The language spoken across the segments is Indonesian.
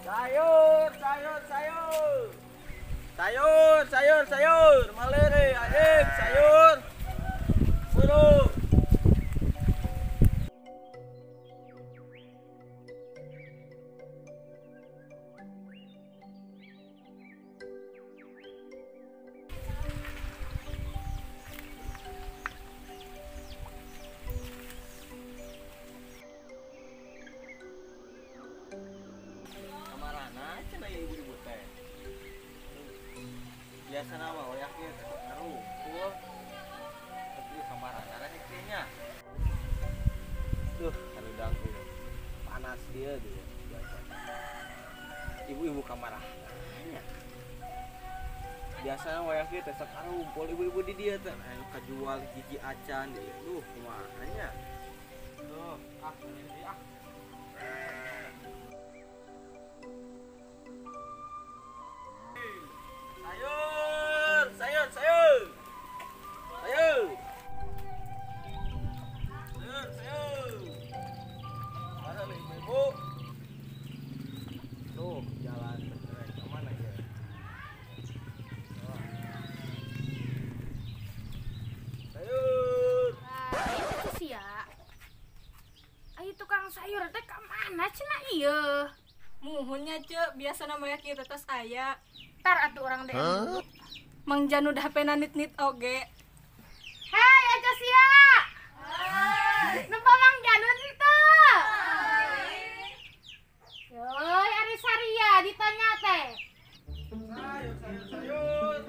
Sayur, sayur, sayur. Sayur, sayur, sayur. Malere, adik, sayur. Suruh. Ibu-ibu teh biasa nama wayaknya rumpul tapi kamaran ada istrinya ada dangku panas dia biasa ibu-ibu kamarannya biasanya wayaknya teh sekarang rumpul ibu-ibu di dia teh kejual gigi acan dia kumahannya ini sayur, sayur, sayur. Sayur. Sayur, sayur. Mana nih ibu? Tuh, jalan ke mana ya? Sayur. Itu sih ya. Ayo tukang sayur teh ka mana cenah ieu? Muhunnya cek biasa namanya kita tes aya. Tar atuh orang deh. Mang Janu dah pena nit-nit oge. Hei aja sia. Nempa Mang Janu teu? Yoi ari saria ditanya teh. Sayur, sayur, sayur.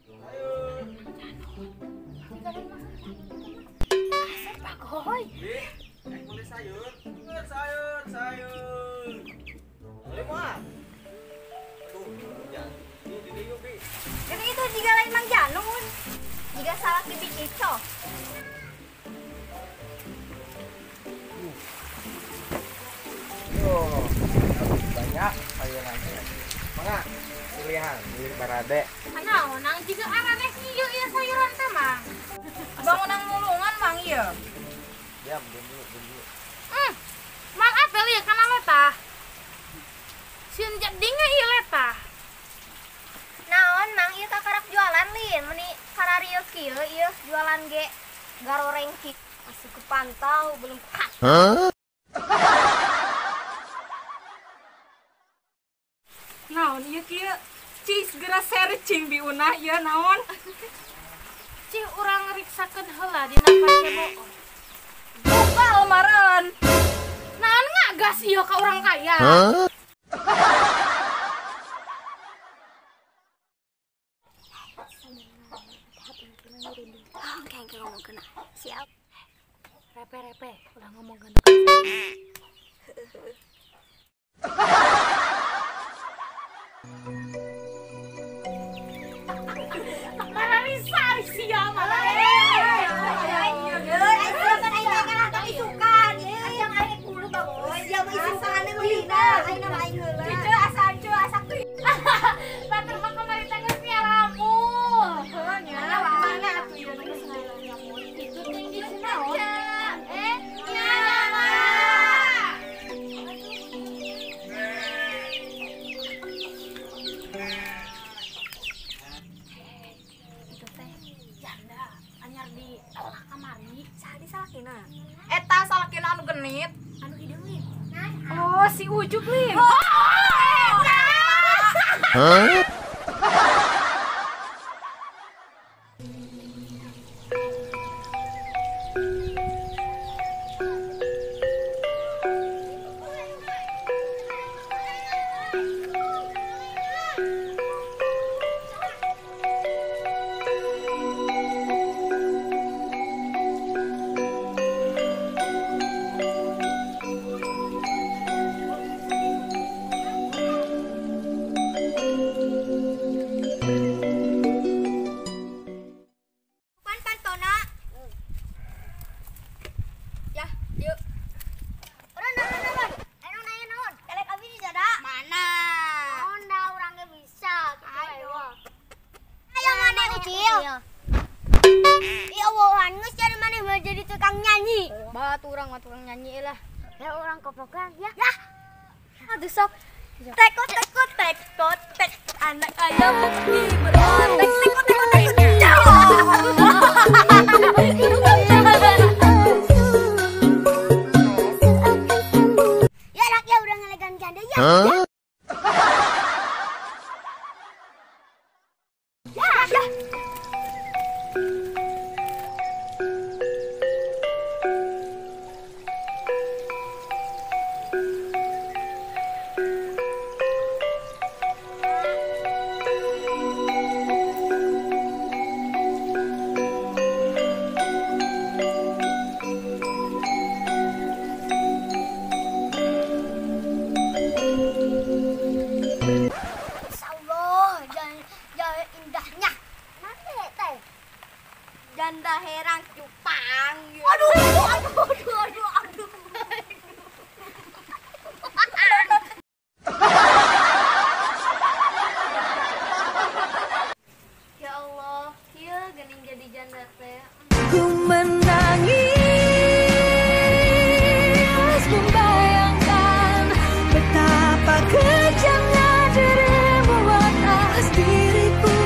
Sayur. Bagoy. Boleh sayur. Sayur, sayur. Boleh mah. Kan itu juga lain Mang Janun. Jika salah dibikico. Banyak sayurannya. Mangga pilihan milik barade. Anaon nang jiga araneh ieu ieu sayuran teh Mang. Bangunan mulungan Mang ieu. Diam dulu. Mang apel ieu kana letah. Sieun jadingnya ieu letah. Naon Mang ieu kakarak jualan lin meni kararieu kieu ieu jualan ge garoreng ki. Masih kepantau belum kuat. Naon ieu kieu? Cing segera searching di unah ieu naon? Cih urang riksakeun heula dina Facebook. Buka lamaran. Naon ngagas ieu ka urang kaya? Kayak ngomong kena. Siap. Repe udah ngomong ganteng. Mana bisa sia mana? Batur mah kemarin teh geus nyaramu. Heunya. Mana atuh ieu nu geus ngaramu? Itu teh di naon? Itu teh janda anyar di tengah kamari. Saha disalakina? Eta salakina anu genit. Anu hideung nih. Oh, si Ujuk Lim. mah tukang nyanyi lah. Ya orang koplokan ya. Ya. Aduh sok. Tekot tekot tekot tek anak ayam di berotek tekot tekot tek. Ya anaknya udah ngelegan janda ya. Ya, ya. Indahnya. Mana teh? Janda herang cupang. Aduh, aduh, aduh, aduh, aduh. Ya Allah, kieu geuning jadi janda teh. Ku menangis membayangkan betapa kejamnya dirimu atas diriku.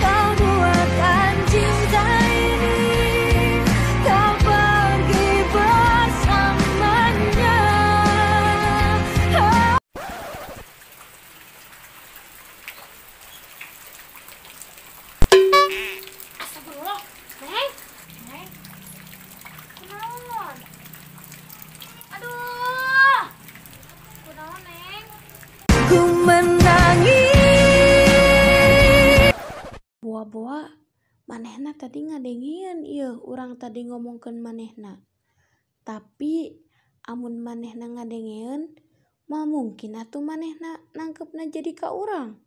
Kau buatkan cinta ini, kau pergi bersamanya. Astagfirullah. Neng. Neng. Kunaon? Aduh. Kunaon, Neng? Ku menangis. Boa-boa, manehna tadi ngadengieun ieu urang tadi ngomongkeun manehna. Tapi amun manehna ngadengieun, mah mungkin atuh manehna nangkepna jadi ka urang.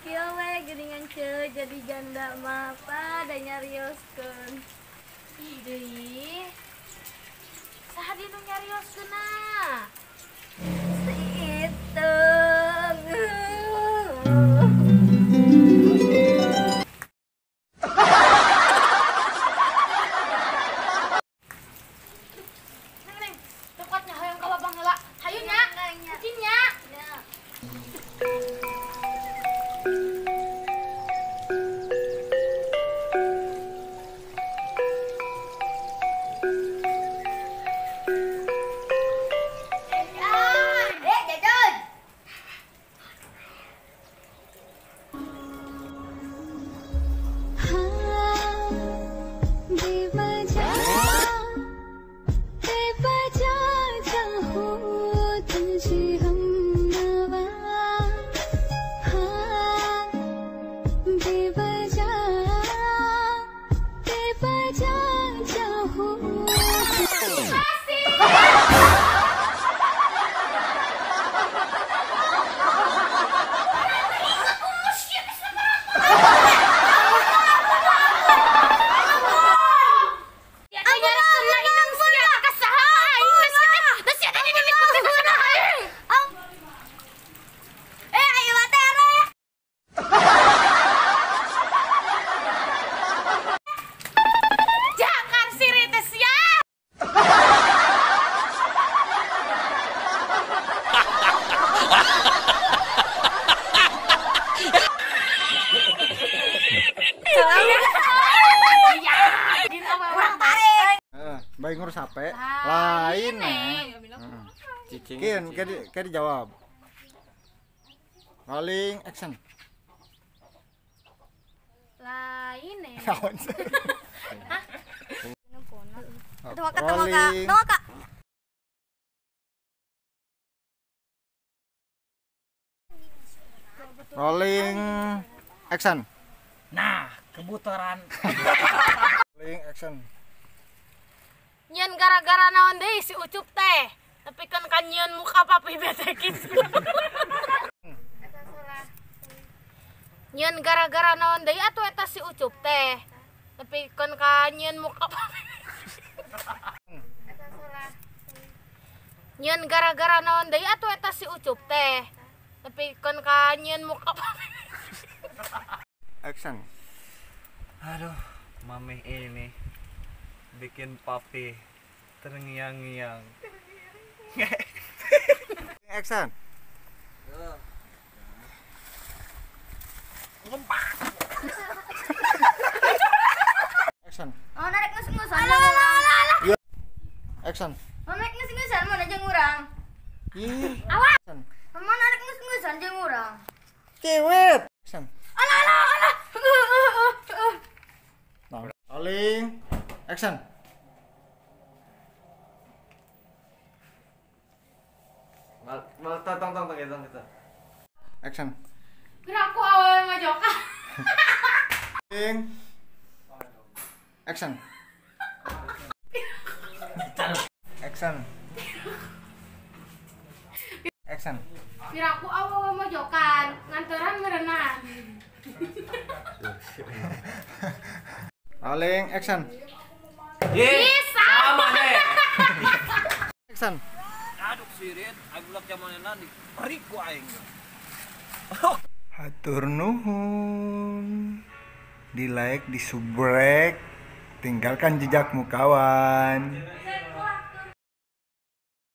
Kieu we geuningan ceu jadi janda mah pada nyarioskeun. Ih, deui. Saha di nu nyarioskeunna? Itu. Neng, Neng. Cepatnya hayang ka babang heula. Hayu nya. Kucing nya. Jajan. Baik ngurus HP lain Cicing. kan dijawab. Rolling action. Lain nih. Kawan. Rolling. Kak. Rolling action. Nah, kebutuhan. Rolling action. Nyen gara-gara naon deui si Ucup teh. Tapi kan nyeun muka papi bete gitu. Nyen gara-gara naon deui atuh eta si Ucup teh. Tapi kan nyeun muka papi. Nyen gara-gara naon deui atuh eta si Ucup teh. Tapi kan nyeun muka papi. Action. Aduh, mami ini bikin papi Terngiang-ngiang. Action. Yo. Action. Oh, narik ngus-ngusan. Alah. Action. Oh, narik ngus-ngusan mana jeung urang. Ih. Awas. Action. Mau narik ngus-ngusan jeung urang. Cewek. Action. Alah. Nah. Rolling. Action. Tong kita. Action. Kira aku awal majokan. Rolling. Action. Action. Action. Kira aku awal majokan. Nganteran merenang. Rolling. Action. Bisa. Sama deh. Action. Aduh sirit, aku lak zamanna di riku aing. Hatur nuhun. Di like, di subrek, tinggalkan jejakmu kawan.